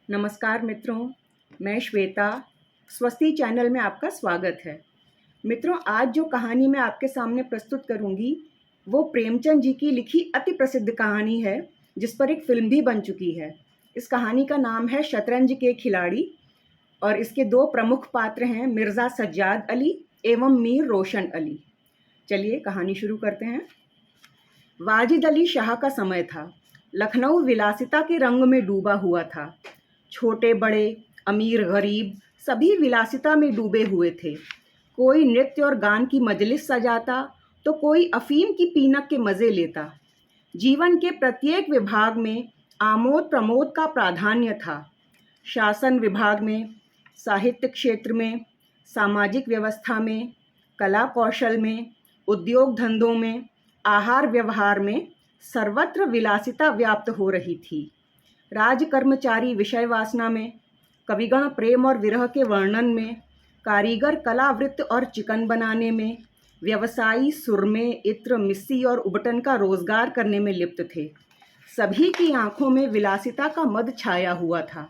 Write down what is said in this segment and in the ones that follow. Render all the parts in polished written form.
नमस्कार मित्रों, मैं श्वेता। स्वस्ति चैनल में आपका स्वागत है। मित्रों, आज जो कहानी मैं आपके सामने प्रस्तुत करूंगी वो प्रेमचंद जी की लिखी अति प्रसिद्ध कहानी है, जिस पर एक फिल्म भी बन चुकी है। इस कहानी का नाम है शतरंज के खिलाड़ी और इसके दो प्रमुख पात्र हैं मिर्ज़ा सज्जाद अली एवं मीर रोशन अली। चलिए कहानी शुरू करते हैं। वाजिद अली शाह का समय था। लखनऊ विलासिता के रंग में डूबा हुआ था। छोटे बड़े, अमीर गरीब सभी विलासिता में डूबे हुए थे। कोई नृत्य और गान की मजलिस सजाता तो कोई अफीम की पीनक के मज़े लेता। जीवन के प्रत्येक विभाग में आमोद प्रमोद का प्राधान्य था। शासन विभाग में, साहित्य क्षेत्र में, सामाजिक व्यवस्था में, कला कौशल में, उद्योग धंधों में, आहार व्यवहार में सर्वत्र विलासिता व्याप्त हो रही थी। राज कर्मचारी विषय वासना में, कविगण प्रेम और विरह के वर्णन में, कारीगर कलावृत्त और चिकन बनाने में, व्यवसायी सुरमे, इत्र, मिस्सी और उबटन का रोजगार करने में लिप्त थे। सभी की आंखों में विलासिता का मद छाया हुआ था।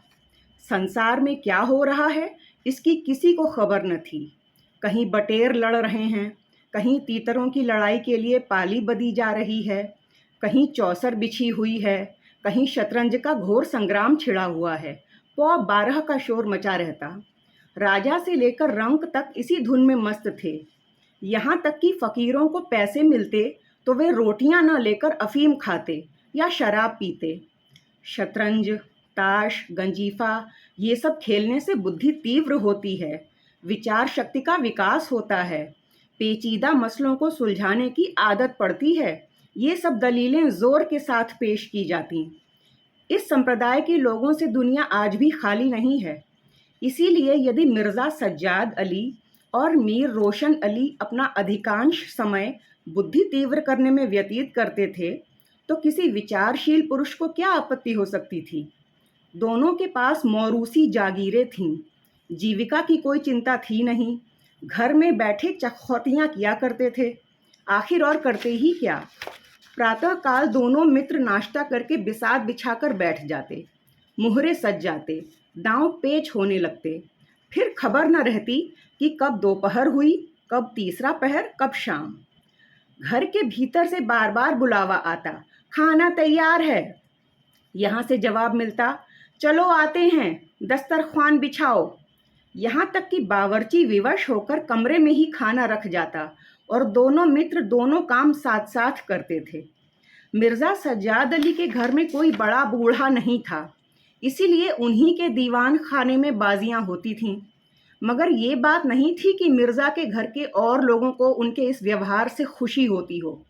संसार में क्या हो रहा है इसकी किसी को खबर न थी। कहीं बटेर लड़ रहे हैं, कहीं तीतरों की लड़ाई के लिए पाली बदी जा रही है, कहीं चौसर बिछी हुई है, कहीं शतरंज का घोर संग्राम छिड़ा हुआ है। 12 का शोर मचा रहता। राजा से लेकर रंक तक इसी धुन में मस्त थे। यहाँ तक कि फकीरों को पैसे मिलते तो वे रोटियां न लेकर अफीम खाते या शराब पीते। शतरंज, ताश, गंजीफा ये सब खेलने से बुद्धि तीव्र होती है, विचार शक्ति का विकास होता है, पेचीदा मसलों को सुलझाने की आदत पड़ती है। ये सब दलीलें जोर के साथ पेश की जाती। इस संप्रदाय के लोगों से दुनिया आज भी खाली नहीं है। इसीलिए यदि मिर्ज़ा सज्जाद अली और मीर रोशन अली अपना अधिकांश समय बुद्धि तीव्र करने में व्यतीत करते थे तो किसी विचारशील पुरुष को क्या आपत्ति हो सकती थी। दोनों के पास मौरूसी जागीरें थीं। जीविका की कोई चिंता थी नहीं। घर में बैठे चखौतियाँ किया करते थे। आखिर और करते ही क्या। प्रातःकाल दोनों मित्र नाश्ता करके बिसात बिछाकर बैठ जाते। मुहरे सज जाते, दांव पेच होने लगते। फिर खबर न रहती कि कब दोपहर हुई, कब तीसरा पहर, कब शाम। घर के भीतर से बार बार बुलावा आता, खाना तैयार है। यहाँ से जवाब मिलता, चलो आते हैं, दस्तरख्वान बिछाओ। यहाँ तक कि बावर्ची विवश होकर कमरे में ही खाना रख जाता और दोनों मित्र दोनों काम साथ साथ करते थे। मिर्ज़ा सज्जाद अली के घर में कोई बड़ा बूढ़ा नहीं था, इसीलिए उन्हीं के दीवान खाने में बाजियां होती थीं। मगर ये बात नहीं थी कि मिर्ज़ा के घर के और लोगों को उनके इस व्यवहार से खुशी होती हो।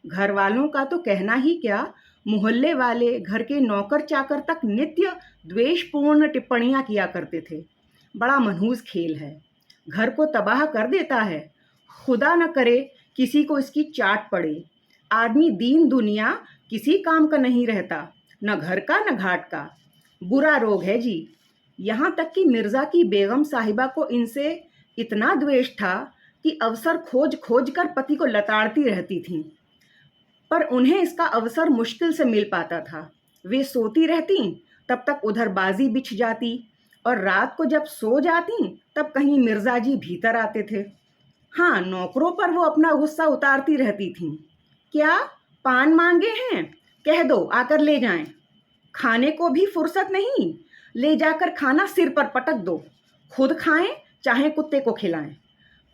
घर वालों का तो कहना ही क्या, मोहल्ले वाले, घर के नौकर चाकर तक नित्य द्वेषपूर्ण टिप्पणियां किया करते थे। बड़ा मनहूस खेल है, घर को तबाह कर देता है। खुदा न करे किसी को इसकी चाट पड़े। आदमी दीन दुनिया किसी काम का नहीं रहता, न घर का न घाट का। बुरा रोग है जी। यहाँ तक कि मिर्ज़ा की बेगम साहिबा को इनसे इतना द्वेष था कि अवसर खोज खोज कर पति को लताड़ती रहती थीं, पर उन्हें इसका अवसर मुश्किल से मिल पाता था। वे सोती रहती तब तक उधर बाजी बिछ जाती और रात को जब सो जाती तब कहीं मिर्ज़ा जी भीतर आते थे। हाँ, नौकरों पर वो अपना गुस्सा उतारती रहती थीं। क्या पान मांगे हैं? कह दो आकर ले जाएं। खाने को भी फुर्सत नहीं, ले जाकर खाना सिर पर पटक दो। खुद खाएं चाहे कुत्ते को खिलाएं।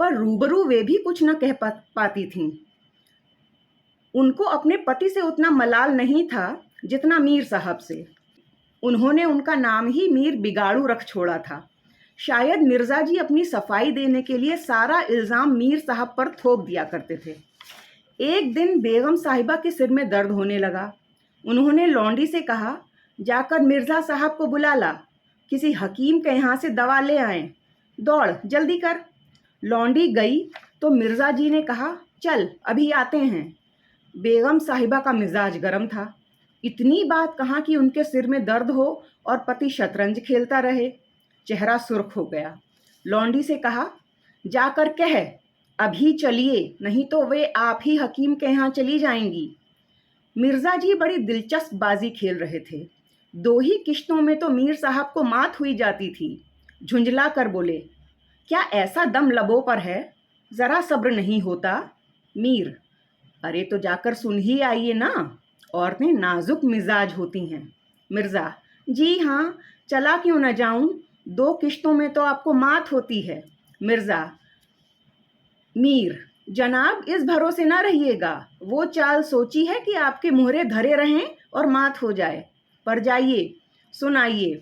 पर रूबरू वे भी कुछ न कह पाती थीं। उनको अपने पति से उतना मलाल नहीं था जितना मीर साहब से। उन्होंने उनका नाम ही मीर बिगाड़ू रख छोड़ा था। शायद मिर्ज़ा जी अपनी सफाई देने के लिए सारा इल्ज़ाम मीर साहब पर थोप दिया करते थे। एक दिन बेगम साहिबा के सिर में दर्द होने लगा। उन्होंने लौंडी से कहा, जाकर मिर्ज़ा साहब को बुला ला, किसी हकीम के यहाँ से दवा ले आएं। दौड़ जल्दी कर। लौंडी गई तो मिर्ज़ा जी ने कहा, चल अभी आते हैं। बेगम साहिबा का मिजाज गर्म था। इतनी बात कहाँ कि उनके सिर में दर्द हो और पति शतरंज खेलता रहे। चेहरा सुर्ख हो गया। लौंडी से कहा, जाकर कह अभी चलिए, नहीं तो वे आप ही हकीम के यहाँ चली जाएंगी। मिर्ज़ा जी बड़ी दिलचस्प बाजी खेल रहे थे। 2 ही किश्तों में तो मीर साहब को मात हुई जाती थी। झुंझला कर बोले, क्या ऐसा दम लबों पर है, ज़रा सब्र नहीं होता? मीर, अरे तो जाकर सुन ही आइए ना, औरतें नाजुक मिजाज होती हैं। मिर्ज़ा, जी हाँ, चला क्यों न जाऊं, 2 किश्तों में तो आपको मात होती है। मिर्ज़ा, मीर, जनाब इस भरोसे ना रहिएगा, वो चाल सोची है कि आपके मुहरे धरे रहें और मात हो जाए। पर जाइए, सुनाइए,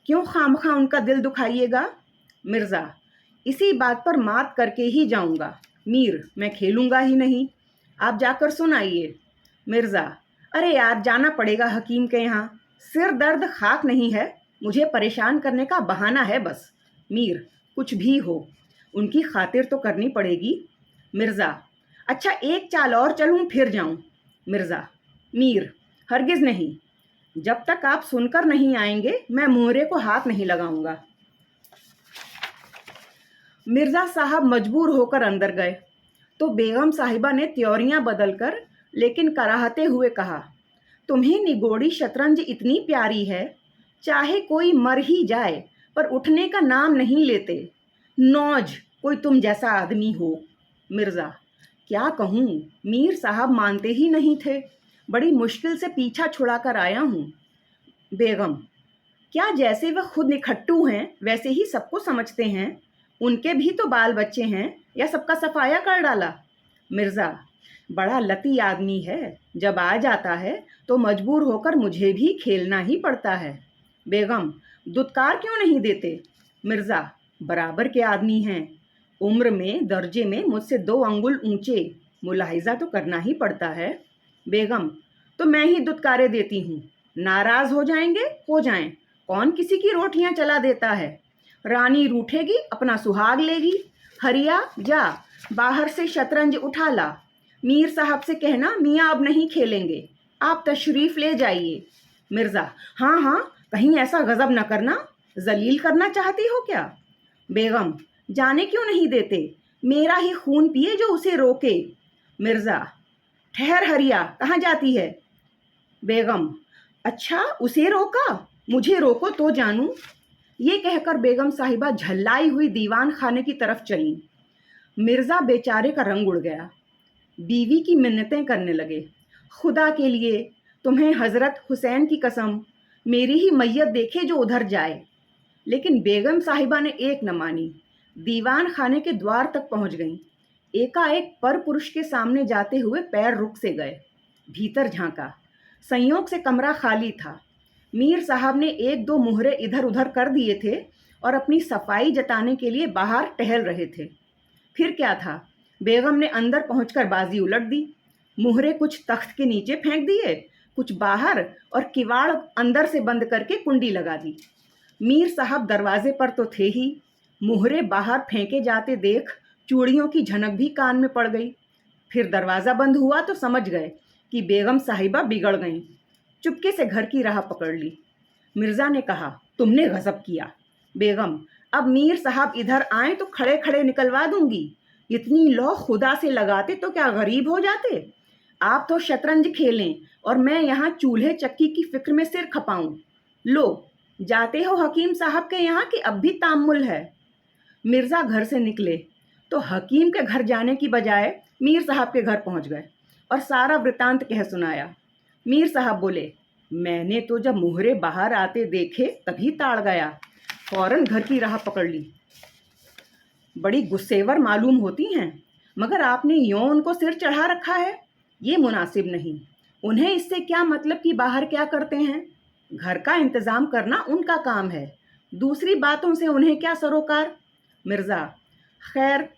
क्यों खामखा उनका दिल दुखाइएगा? मिर्ज़ा, इसी बात पर मात करके ही जाऊंगा। मीर, मैं खेलूंगा ही नहीं, आप जाकर सुनाइए। मिर्ज़ा, अरे यार जाना पड़ेगा हकीम के यहाँ, सिर दर्द खाक नहीं है, मुझे परेशान करने का बहाना है बस। मीर, कुछ भी हो, उनकी खातिर तो करनी पड़ेगी। मिर्ज़ा, अच्छा एक चाल और चलूं फिर जाऊं। मिर्ज़ा, मीर, हरगिज़ नहीं, जब तक आप सुनकर नहीं आएंगे मैं मोहरे को हाथ नहीं लगाऊंगा। मिर्ज़ा साहब मजबूर होकर अंदर गए तो बेगम साहिबा ने त्योरियां बदलकर लेकिन कराहते हुए कहा, तुम्हें निगोड़ी शतरंज इतनी प्यारी है, चाहे कोई मर ही जाए पर उठने का नाम नहीं लेते। नौज कोई तुम जैसा आदमी हो। मिर्ज़ा, क्या कहूँ, मीर साहब मानते ही नहीं थे, बड़ी मुश्किल से पीछा छुड़ाकर आया हूँ। बेगम, क्या जैसे वह खुद निखट्टू हैं वैसे ही सबको समझते हैं? उनके भी तो बाल बच्चे हैं, या सबका सफाया कर डाला? मिर्ज़ा, बड़ा लती आदमी है, जब आ जाता है तो मजबूर होकर मुझे भी खेलना ही पड़ता है। बेगम, दुत्कार क्यों नहीं देते? मिर्ज़ा, बराबर के आदमी हैं, उम्र में दर्जे में मुझसे 2 अंगुल ऊंचे, मुलाहिजा तो करना ही पड़ता है। बेगम, तो मैं ही दुत्कारे देती हूँ, नाराज हो जाएंगे हो जाएं, कौन किसी की रोटियां चला देता है। रानी रूठेगी अपना सुहाग लेगी। हरिया जा, बाहर से शतरंज उठा ला, मीर साहब से कहना मियाँ अब नहीं खेलेंगे, आप तशरीफ़ ले जाइए। मिर्ज़ा, हाँ हाँ, कहीं ऐसा गज़ब न करना, जलील करना चाहती हो क्या? बेगम, जाने क्यों नहीं देते, मेरा ही खून पिए जो उसे रोके। मिर्ज़ा, ठहर हरिया, कहाँ जाती है? बेगम, अच्छा उसे रोका, मुझे रोको तो जानूं। ये कहकर बेगम साहिबा झल्लाई हुई दीवान खाने की तरफ चली। मिर्ज़ा बेचारे का रंग उड़ गया, बीवी की मिन्नतें करने लगे, खुदा के लिए, तुम्हें हज़रत हुसैन की कसम, मेरी ही मैयत देखे जो उधर जाए। लेकिन बेगम साहिबा ने एक न मानी, दीवान खाने के द्वार तक पहुंच गईं। एकाएक पर पुरुष के सामने जाते हुए पैर रुक से गए। भीतर झांका, संयोग से कमरा खाली था। मीर साहब ने 1-2 मुहरे इधर उधर कर दिए थे और अपनी सफाई जताने के लिए बाहर टहल रहे थे। फिर क्या था, बेगम ने अंदर पहुंचकर बाजी उलट दी, मुहरे कुछ तख्त के नीचे फेंक दिए, कुछ बाहर, और किवाड़ अंदर से बंद करके कुंडी लगा दी। मीर साहब दरवाजे पर तो थे ही, मुहरे बाहर फेंके जाते देख चूड़ियों की झनक भी कान में पड़ गई। फिर दरवाज़ा बंद हुआ तो समझ गए कि बेगम साहिबा बिगड़ गईं। चुपके से घर की राह पकड़ ली। मिर्ज़ा ने कहा, तुमने गज़ब किया। बेगम, अब मीर साहब इधर आए तो खड़े खड़े निकलवा दूंगी, इतनी लौ खुदा से लगाते तो क्या गरीब हो जाते? आप तो शतरंज खेलें और मैं यहाँ चूल्हे चक्की की फिक्र में सिर खपाऊं। लो, जाते हो हकीम साहब के यहाँ कि अब भी तामुल है? मिर्ज़ा घर से निकले तो हकीम के घर जाने की बजाय मीर साहब के घर पहुंच गए और सारा वृतांत कह सुनाया। मीर साहब बोले, मैंने तो जब मुहरे बाहर आते देखे तभी ताड़ गया, फौरन घर की राह पकड़ ली। बड़ी गुस्सेवर मालूम होती हैं, मगर आपने यों उनको सिर चढ़ा रखा है, ये मुनासिब नहीं। उन्हें इससे क्या मतलब कि बाहर क्या करते हैं, घर का इंतज़ाम करना उनका काम है, दूसरी बातों से उन्हें क्या सरोकार। मिर्ज़ा, खैर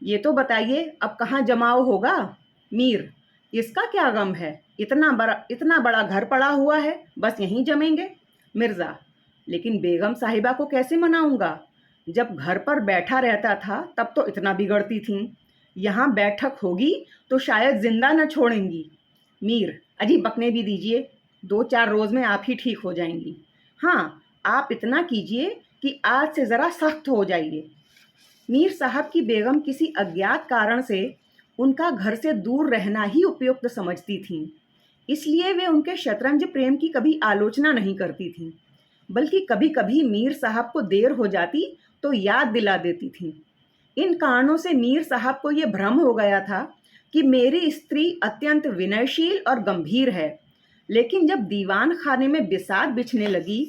ये तो बताइए अब कहाँ जमाओ होगा? मीर, इसका क्या गम है, इतना बड़ा घर पड़ा हुआ है, बस यहीं जमेंगे। मिर्ज़ा, लेकिन बेगम साहिबा को कैसे मनाऊंगा, जब घर पर बैठा रहता था तब तो इतना बिगड़ती थीं, यहाँ बैठक होगी तो शायद जिंदा न छोड़ेंगी। मीर, अजी बकने भी दीजिए, 2-4 रोज़ में आप ही ठीक हो जाएंगी। हाँ, आप इतना कीजिए कि आज से ज़रा सख्त हो जाइए। मीर साहब की बेगम किसी अज्ञात कारण से उनका घर से दूर रहना ही उपयुक्त समझती थीं, इसलिए वे उनके शतरंज प्रेम की कभी आलोचना नहीं करती थीं, बल्कि कभी कभी मीर साहब को देर हो जाती तो याद दिला देती थीं। इन कारणों से मीर साहब को ये भ्रम हो गया था कि मेरी स्त्री अत्यंत विनयशील और गंभीर है। लेकिन जब दीवान खाने में बिसात बिछने लगी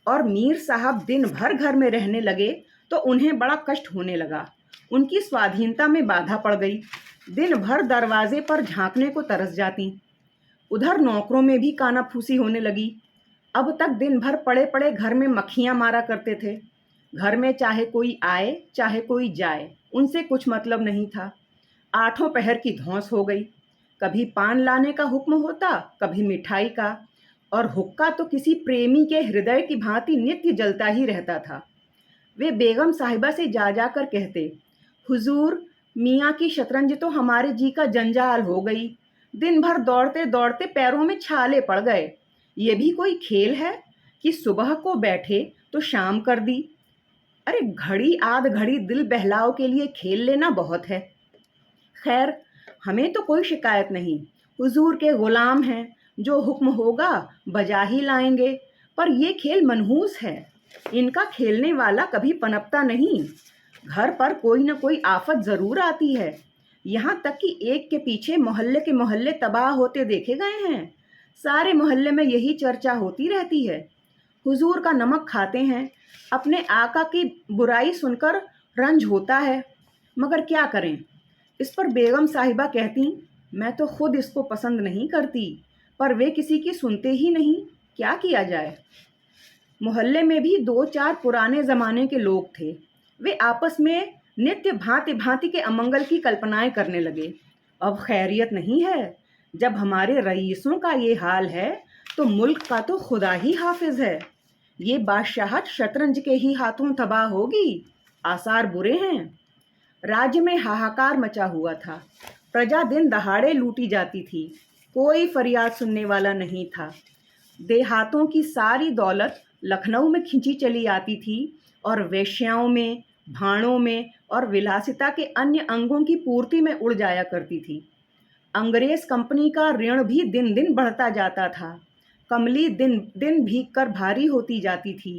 और मीर साहब दिन भर घर में रहने लगे तो उन्हें बड़ा कष्ट होने लगा। उनकी स्वाधीनता में बाधा पड़ गई। दिन भर दरवाजे पर झांकने को तरस जाती। उधर नौकरों में भी कानाफूसी होने लगी। अब तक दिन भर पड़े पड़े घर में मक्खियां मारा करते थे। घर में चाहे कोई आए चाहे कोई जाए, उनसे कुछ मतलब नहीं था। आठों पहर की धौंस हो गई। कभी पान लाने का हुक्म होता, कभी मिठाई का, और हुक्का तो किसी प्रेमी के हृदय की भांति नित्य जलता ही रहता था। वे बेगम साहिबा से जा जाकर कहते, हुजूर, मियाँ की शतरंज तो हमारे जी का जंजाल हो गई। दिन भर दौड़ते दौड़ते पैरों में छाले पड़ गए। ये भी कोई खेल है कि सुबह को बैठे तो शाम कर दी। अरे घड़ी आध घड़ी दिल बहलाव के लिए खेल लेना बहुत है। खैर, हमें तो कोई शिकायत नहीं। हुजूर के गुलाम हैं, जो हुक्म होगा बजा ही लाएंगे। पर ये खेल मनहूस है। इनका खेलने वाला कभी पनपता नहीं। घर पर कोई न कोई आफत जरूर आती है। यहाँ तक कि एक के पीछे मोहल्ले के मोहल्ले तबाह होते देखे गए हैं। सारे मोहल्ले में यही चर्चा होती रहती है। हुजूर का नमक खाते हैं। अपने आका की बुराई सुनकर रंज होता है, मगर क्या करें। इस पर बेगम साहिबा कहती, मैं तो खुद इसको पसंद नहीं करती, पर वे किसी की सुनते ही नहीं। क्या किया जाए। मोहल्ले में भी दो चार पुराने ज़माने के लोग थे। वे आपस में नित्य भांति भांति के अमंगल की कल्पनाएं करने लगे। अब खैरियत नहीं है। जब हमारे रईसों का ये हाल है तो मुल्क का तो खुदा ही हाफिज है। ये बादशाहत शतरंज के ही हाथों तबाह होगी। आसार बुरे हैं। राज्य में हाहाकार मचा हुआ था। प्रजा दिन दहाड़े लूटी जाती थी। कोई फरियाद सुनने वाला नहीं था। देहातों की सारी दौलत लखनऊ में खिंची चली आती थी और वेश्याओं में, भाड़ों में और विलासिता के अन्य अंगों की पूर्ति में उड़ जाया करती थी। अंग्रेज कंपनी का ऋण भी दिन दिन बढ़ता जाता था। कमली दिन दिन भीग कर भारी होती जाती थी।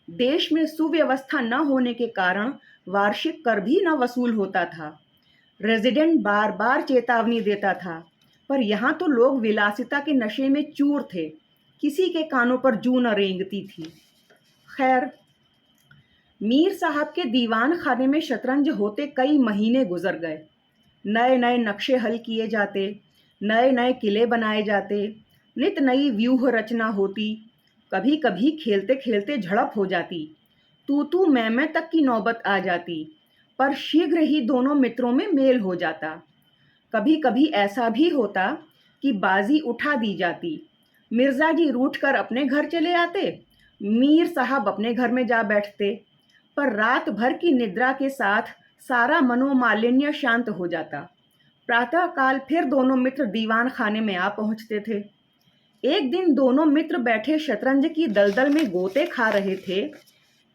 देश में सुव्यवस्था न होने के कारण वार्षिक कर भी न वसूल होता था। रेजिडेंट बार बार चेतावनी देता था, पर यहाँ तो लोग विलासिता के नशे में चूर थे। किसी के कानों पर जूं न रेंगती थी। खैर, मीर साहब के दीवान खाने में शतरंज होते कई महीने गुजर गए। नए नए नक्शे हल किए जाते, नए नए किले बनाए जाते, नित नई व्यूह रचना होती। कभी कभी खेलते खेलते झड़प हो जाती, तू तू मैं तक की नौबत आ जाती, पर शीघ्र ही दोनों मित्रों में मेल हो जाता। कभी कभी ऐसा भी होता कि बाजी उठा दी जाती। मिर्जा जी रूठ कर अपने घर चले आते, मीर साहब अपने घर में जा बैठते, पर रात भर की निद्रा के साथ सारा मनोमालिन्य शांत हो जाता। प्रातःकाल फिर दोनों मित्र दीवान खाने में आ पहुंचते थे। एक दिन दोनों मित्र बैठे शतरंज की दलदल में गोते खा रहे थे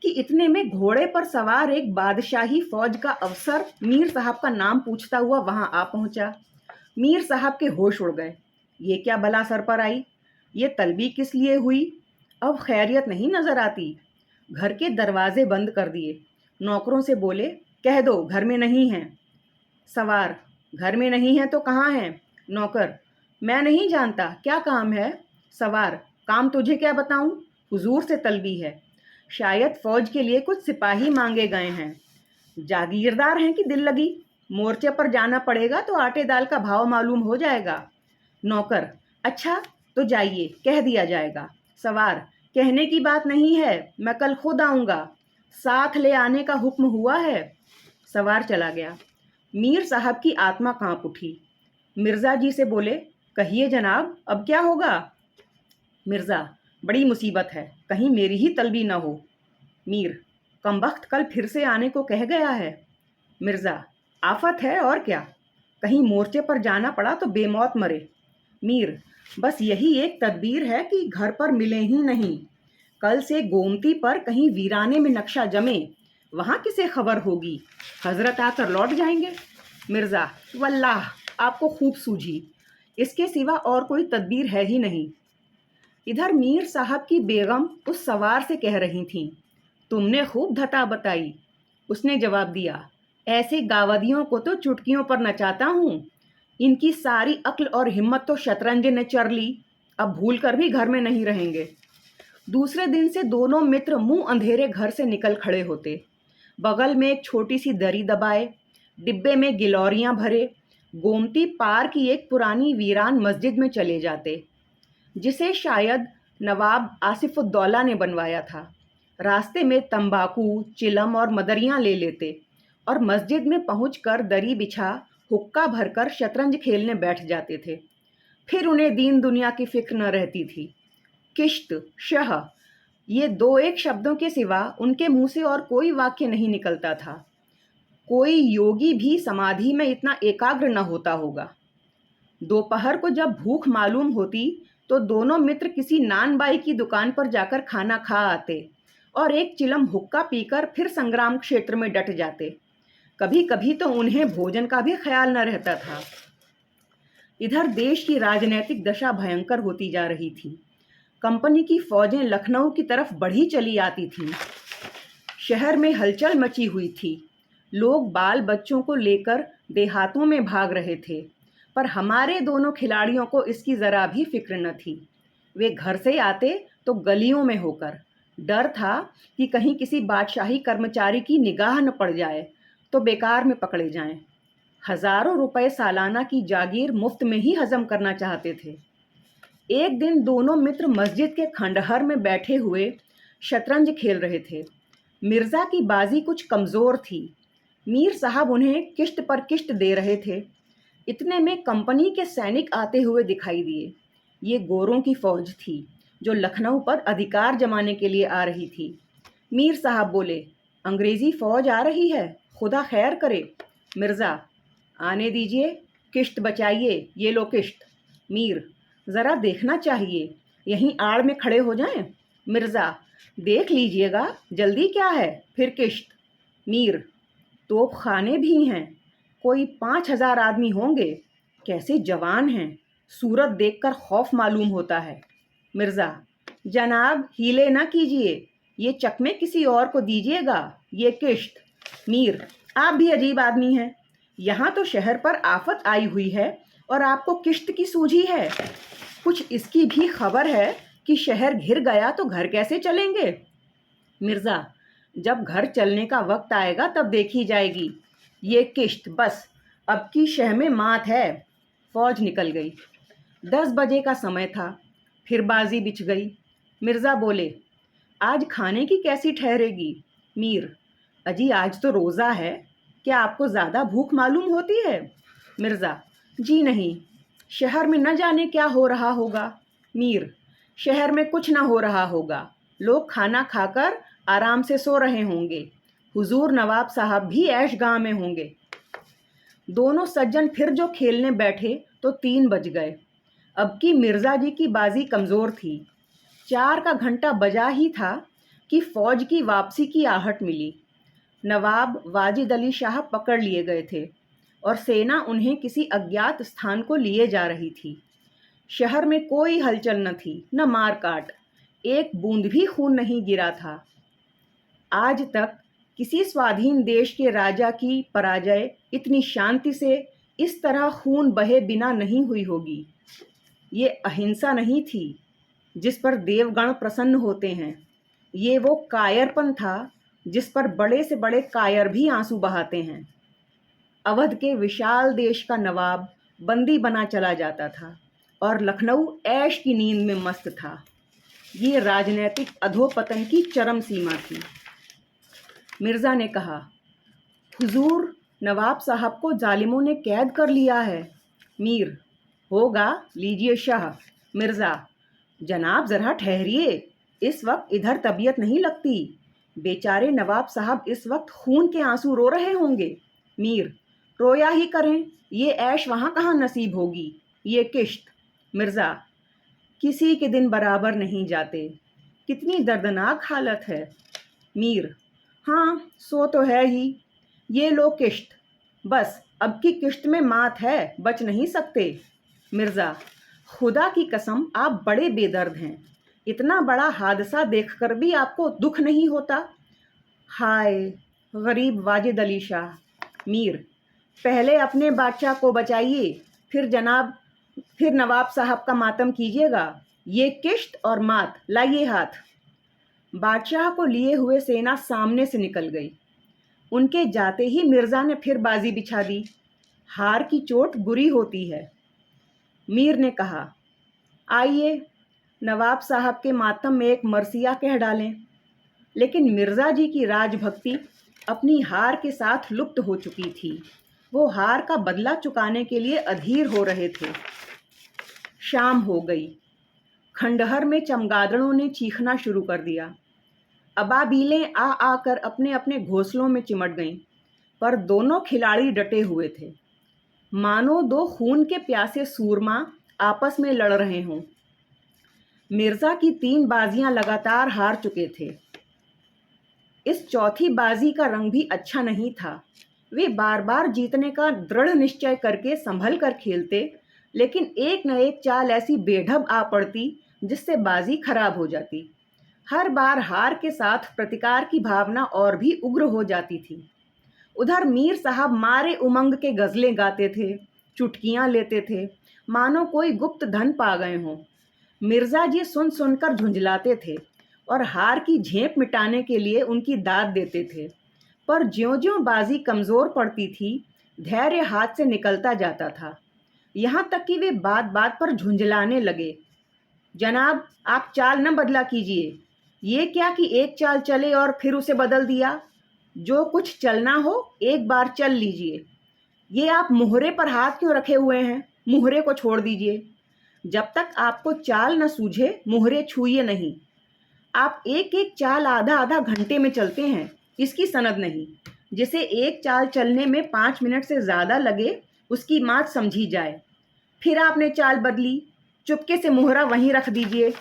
कि इतने में घोड़े पर सवार एक बादशाही फौज का अफसर मीर साहब का नाम पूछता हुआ वहां आ पहुंचा। मीर साहब के होश उड़ गए। ये क्या बला सर पर आई। ये तलबी किस लिए हुई। अब खैरियत नहीं नजर आती। घर के दरवाजे बंद कर दिए। नौकरों से बोले, कह दो घर में नहीं है। सवार, घर में नहीं है तो कहाँ है। नौकर, मैं नहीं जानता, क्या काम है। सवार, काम तुझे क्या बताऊं, हुजूर से तलबी है। शायद फौज के लिए कुछ सिपाही मांगे गए हैं। जागीरदार हैं कि दिल लगी। मोर्चे पर जाना पड़ेगा तो आटे दाल का भाव मालूम हो जाएगा। नौकर, अच्छा तो जाइए, कह दिया जाएगा। सवार, कहने की बात नहीं है, मैं कल खुद आऊँगा। साथ ले आने का हुक्म हुआ है। सवार चला गया। मीर साहब की आत्मा कांप उठी। मिर्ज़ा जी से बोले, कहिए जनाब, अब क्या होगा। मिर्ज़ा, बड़ी मुसीबत है, कहीं मेरी ही तलबी न हो। मीर, कमबख्त कल फिर से आने को कह गया है। मिर्ज़ा, आफत है और क्या, कहीं मोर्चे पर जाना पड़ा तो बेमौत मरे। मीर, बस यही एक तदबीर है कि घर पर मिले ही नहीं। कल से गोमती पर कहीं वीराने में नक्शा जमे, वहाँ किसे खबर होगी। हजरत आकर लौट जाएंगे। मिर्ज़ा, वल्लाह आपको खूब सूझी। इसके सिवा और कोई तदबीर है ही नहीं। इधर मीर साहब की बेगम उस सवार से कह रही थीं, तुमने खूब धता बताई। उसने जवाब दिया, ऐसे गावदियों को तो चुटकियों पर नचाता हूँ। इनकी सारी अक्ल और हिम्मत तो शतरंज ने चर ली, अब भूल कर भी घर में नहीं रहेंगे। दूसरे दिन से दोनों मित्र मुंह अंधेरे घर से निकल खड़े होते। बगल में एक छोटी सी दरी दबाए, डिब्बे में गिलौरियां भरे, गोमती पार की एक पुरानी वीरान मस्जिद में चले जाते, जिसे शायद नवाब आसिफुद्दौला ने बनवाया था। रास्ते में तंबाकू, चिलम और मदरियां ले लेते और मस्जिद में पहुंचकर दरी बिछा हुक्का भरकर शतरंज खेलने बैठ जाते थे। फिर उन्हें दीन दुनिया की फिक्र न रहती थी। किश्त, शह, ये दो एक शब्दों के सिवा उनके मुंह से और कोई वाक्य नहीं निकलता था। कोई योगी भी समाधि में इतना एकाग्र न होता होगा। दोपहर को जब भूख मालूम होती तो दोनों मित्र किसी नान बाई की दुकान पर जाकर खाना खा आते और एक चिलम हुक्का पीकर फिर संग्राम क्षेत्र में डट जाते। कभी कभी तो उन्हें भोजन का भी ख्याल न रहता था। इधर देश की राजनीतिक दशा भयंकर होती जा रही थी। कंपनी की फौजें लखनऊ की तरफ बढ़ी चली आती थीं। शहर में हलचल मची हुई थी। लोग बाल बच्चों को लेकर देहातों में भाग रहे थे, पर हमारे दोनों खिलाड़ियों को इसकी ज़रा भी फिक्र न थी। वे घर से आते तो गलियों में होकर। डर था कि कहीं किसी बादशाही कर्मचारी की निगाह न पड़ जाए तो बेकार में पकड़े जाएं। हजारों रुपए सालाना की जागीर मुफ्त में ही हजम करना चाहते थे। एक दिन दोनों मित्र मस्जिद के खंडहर में बैठे हुए शतरंज खेल रहे थे। मिर्ज़ा की बाजी कुछ कमज़ोर थी। मीर साहब उन्हें किश्त पर किश्त दे रहे थे। इतने में कंपनी के सैनिक आते हुए दिखाई दिए। ये गोरों की फौज थी जो लखनऊ पर अधिकार जमाने के लिए आ रही थी। मीर साहब बोले, अंग्रेज़ी फौज आ रही है, खुदा खैर करे। मिर्ज़ा, आने दीजिए, किश्त बचाइए, ये लो किश्त। मीर, ज़रा देखना चाहिए, यहीं आड़ में खड़े हो जाएं। मिर्ज़ा, देख लीजिएगा, जल्दी क्या है, फिर किश्त। मीर, तोप खाने भी हैं, कोई 5,000 आदमी होंगे, कैसे जवान हैं, सूरत देखकर खौफ मालूम होता है। मिर्ज़ा, जनाब हीले ना कीजिए, ये चकमे किसी और को दीजिएगा, ये किश्त। मीर, आप भी अजीब आदमी हैं, यहाँ तो शहर पर आफत आई हुई है और आपको किश्त की सूझी है। कुछ इसकी भी खबर है कि शहर घिर गया तो घर कैसे चलेंगे। मिर्ज़ा, जब घर चलने का वक्त आएगा तब देखी जाएगी, ये किश्त बस, अब की शह में मात है। फौज निकल गई। 10 बजे का समय था। फिर बाजी बिछ गई। मिर्ज़ा बोले, आज खाने की कैसी ठहरेगी। मीर, अजी आज तो रोज़ा है, क्या आपको ज़्यादा भूख मालूम होती है। मिर्ज़ा, जी नहीं, शहर में न जाने क्या हो रहा होगा। मीर, शहर में कुछ ना हो रहा होगा, लोग खाना खाकर आराम से सो रहे होंगे। हुजूर नवाब साहब भी ऐश गाह में होंगे। दोनों सज्जन फिर जो खेलने बैठे तो 3 बज गए। अब की मिर्ज़ा जी की बाजी कमज़ोर थी। 4 का घंटा बजा ही था कि फौज की वापसी की आहट मिली। नवाब वाजिद अली शाह पकड़ लिए गए थे और सेना उन्हें किसी अज्ञात स्थान को लिए जा रही थी। शहर में कोई हलचल न थी, न मार काट, एक बूंद भी खून नहीं गिरा था। आज तक किसी स्वाधीन देश के राजा की पराजय इतनी शांति से इस तरह खून बहे बिना नहीं हुई होगी। ये अहिंसा नहीं थी जिस पर देवगण प्रसन्न होते हैं, ये वो कायरपन था जिस पर बड़े से बड़े कायर भी आंसू बहाते हैं। अवध के विशाल देश का नवाब बंदी बना चला जाता था और लखनऊ ऐश की नींद में मस्त था। ये राजनीतिक अधोपतन की चरम सीमा थी। मिर्ज़ा ने कहा, हुजूर नवाब साहब को जालिमों ने कैद कर लिया है। मीर, होगा, लीजिए शाह। मिर्ज़ा, जनाब ज़रा ठहरिए, इस वक्त इधर तबीयत नहीं लगती, बेचारे नवाब साहब इस वक्त खून के आंसू रो रहे होंगे। मीर, रोया ही करें, ये ऐश वहाँ कहाँ नसीब होगी, ये किश्त। मिर्ज़ा, किसी के दिन बराबर नहीं जाते, कितनी दर्दनाक हालत है। मीर, हाँ सो तो है ही, ये लो किश्त, बस अब की किश्त में मात है, बच नहीं सकते। मिर्ज़ा, खुदा की कसम आप बड़े बेदर्द हैं। इतना बड़ा हादसा देखकर भी आपको दुख नहीं होता? हाय गरीब वाजिद अली शाह। मीर, पहले अपने बादशाह को बचाइए, फिर नवाब साहब का मातम कीजिएगा। ये किश्त और मात लाइए हाथ। बादशाह को लिए हुए सेना सामने से निकल गई। उनके जाते ही मिर्ज़ा ने फिर बाजी बिछा दी। हार की चोट बुरी होती है। मीर ने कहा, आइए नवाब साहब के मातम में एक मरसिया कह डालें। लेकिन मिर्ज़ा जी की राजभक्ति अपनी हार के साथ लुप्त हो चुकी थी। वो हार का बदला चुकाने के लिए अधीर हो रहे थे। शाम हो गई। खंडहर में चमगादड़ों ने चीखना शुरू कर दिया। अबाबीलें आ आकर अपने अपने घोंसलों में चिमट गईं, पर दोनों खिलाड़ी डटे हुए थे, मानो दो खून के प्यासे सूरमा आपस में लड़ रहे हों। मिर्ज़ा की 3 बाजियां लगातार हार चुके थे। इस चौथी बाजी का रंग भी अच्छा नहीं था। वे बार बार जीतने का दृढ़ निश्चय करके संभल कर खेलते, लेकिन एक न एक चाल ऐसी बेढब आ पड़ती जिससे बाजी खराब हो जाती। हर बार हार के साथ प्रतिकार की भावना और भी उग्र हो जाती थी। उधर मीर साहब मारे उमंग के गज़लें गाते थे, चुटकियां लेते थे, मानो कोई गुप्त धन पा गए हों। मिर्ज़ा जी सुन सुनकर झुंझलाते थे और हार की झेप मिटाने के लिए उनकी दाद देते थे। पर ज्यों-ज्यों बाजी कमज़ोर पड़ती थी, धैर्य हाथ से निकलता जाता था। यहाँ तक कि वे बात-बात पर झुंझलाने लगे। जनाब, आप चाल न बदला कीजिए। ये क्या कि एक चाल चले और फिर उसे बदल दिया। जो कुछ चलना हो एक बार चल लीजिए। ये आप मुहरे पर हाथ क्यों रखे हुए हैं? मुहरे को छोड़ दीजिए। जब तक आपको चाल न सूझे मुहरे छूइए नहीं। आप एक एक चाल आधा आधा घंटे में चलते हैं, इसकी सनद नहीं। जिसे एक चाल चलने में 5 मिनट से ज़्यादा लगे उसकी मात समझी जाए। फिर आपने चाल बदली, चुपके से मुहरा वहीं रख दीजिए।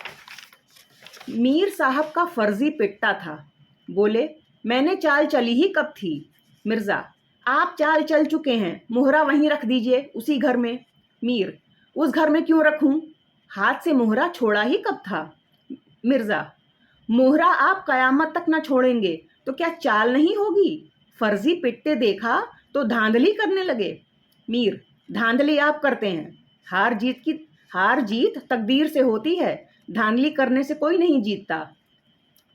मीर साहब का फर्जी पिटता था। बोले, मैंने चाल चली ही कब थी? मिर्ज़ा, आप चाल चल चुके हैं, मुहरा वहीं रख दीजिए, उसी घर में। मीर, उस घर में क्यों रखूं? हाथ से मुहरा छोड़ा ही कब था? मिर्ज़ा, मोहरा आप कयामत तक न छोड़ेंगे तो क्या चाल नहीं होगी? फर्जी पिटते देखा तो धांधली करने लगे। मीर, धांधली आप करते हैं। हार जीत तकदीर से होती है, धांधली करने से कोई नहीं जीतता।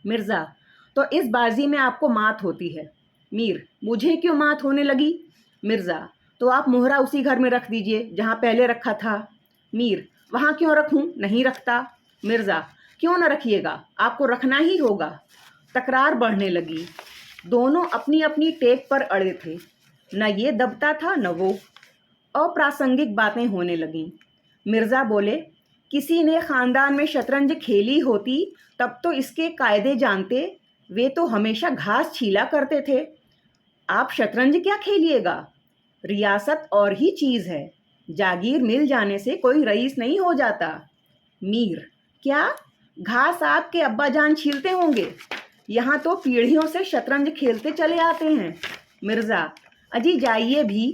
मिर्ज़ा, तो इस बाजी में आपको मात होती है। मीर, मुझे क्यों मात होने लगी? मिर्ज़ा, तो आप मोहरा उसी घर में रख दीजिए जहाँ पहले रखा था। मीर, वहाँ क्यों रखूं? नहीं रखता। मिर्ज़ा, क्यों न रखिएगा, आपको रखना ही होगा। तकरार बढ़ने लगी। दोनों अपनी अपनी टेक पर अड़े थे। न ये दबता था न वो। अप्रासंगिक बातें होने लगीं। मिर्ज़ा बोले, किसी ने ख़ानदान में शतरंज खेली होती तब तो इसके कायदे जानते। वे तो हमेशा घास छीला करते थे। आप शतरंज क्या खेलिएगा? रियासत और ही चीज़ है। जागीर मिल जाने से कोई रईस नहीं हो जाता। मीर, क्या घास आपके अब्बा जान छीलते होंगे? यहाँ तो पीढ़ियों से शतरंज खेलते चले आते हैं। मिर्ज़ा, अजी जाइए भी।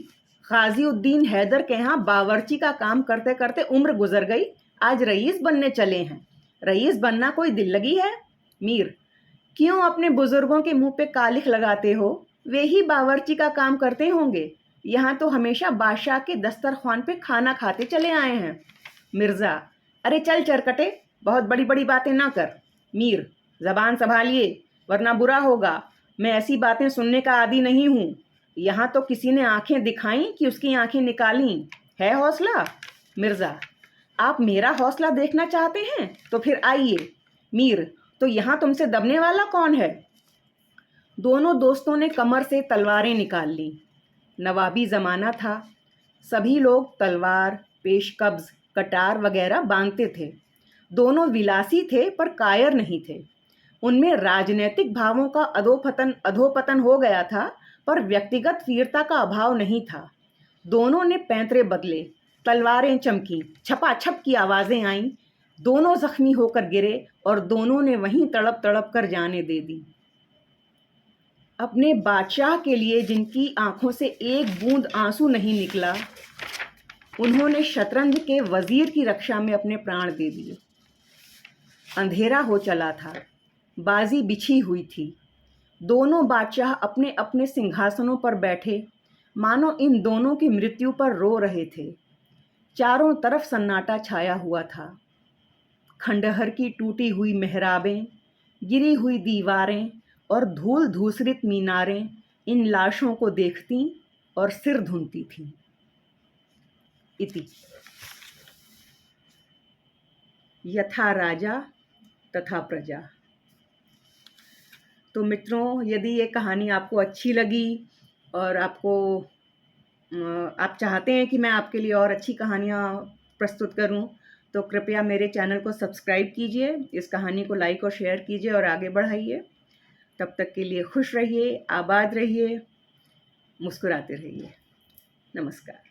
गाज़ीउद्दीन हैदर के यहाँ बावर्ची का काम करते करते उम्र गुजर गई, आज रईस बनने चले हैं। रईस बनना कोई दिल लगी है? मीर, क्यों अपने बुजुर्गों के मुंह पे कालिख लगाते हो? वे ही बावर्ची का काम करते होंगे। यहाँ तो हमेशा बादशाह के दस्तरखान पे खाना खाते चले आए हैं। मिर्ज़ा, अरे चल चरकटे, बहुत बड़ी बड़ी बातें ना कर। मीर, ज़बान संभालिए वरना बुरा होगा। मैं ऐसी बातें सुनने का आदी नहीं हूँ। यहाँ तो किसी ने आंखें दिखाईं कि उसकी आंखें निकालीं। है हौसला? मिर्ज़ा, आप मेरा हौसला देखना चाहते हैं तो फिर आइए। मीर, तो यहाँ तुमसे दबने वाला कौन है? दोनों दोस्तों ने कमर से तलवारें निकाल ली। नवाबी ज़माना था। सभी लोग तलवार, पेशकब्ज़, कटार वगैरह बांधते थे। दोनों विलासी थे पर कायर नहीं थे। उनमें राजनैतिक भावों का अधोपतन हो गया था, पर व्यक्तिगत वीरता का अभाव नहीं था। दोनों ने पैंतरे बदले, तलवारें चमकीं, छपाछप की आवाज़ें आईं। दोनों जख्मी होकर गिरे और दोनों ने वहीं तड़प तड़प कर जाने दे दी। अपने बादशाह के लिए जिनकी आंखों से एक बूंद आंसू नहीं निकला, उन्होंने शतरंज के वजीर की रक्षा में अपने प्राण दे दिए। अंधेरा हो चला था, बाजी बिछी हुई थी। दोनों बादशाह अपने अपने सिंहासनों पर बैठे मानो इन दोनों की मृत्यु पर रो रहे थे। चारों तरफ सन्नाटा छाया हुआ था। खंडहर की टूटी हुई मेहराबें, गिरी हुई दीवारें और धूल धूसरित मीनारें इन लाशों को देखती और सिर धुनती थीं। इति यथा राजा तथा प्रजा। तो मित्रों, यदि ये कहानी आपको अच्छी लगी और आप चाहते हैं कि मैं आपके लिए और अच्छी कहानियाँ प्रस्तुत करूं, तो कृपया मेरे चैनल को सब्सक्राइब कीजिए, इस कहानी को लाइक और शेयर कीजिए और आगे बढ़ाइए। तब तक के लिए खुश रहिए, आबाद रहिए, मुस्कुराते रहिए। नमस्कार।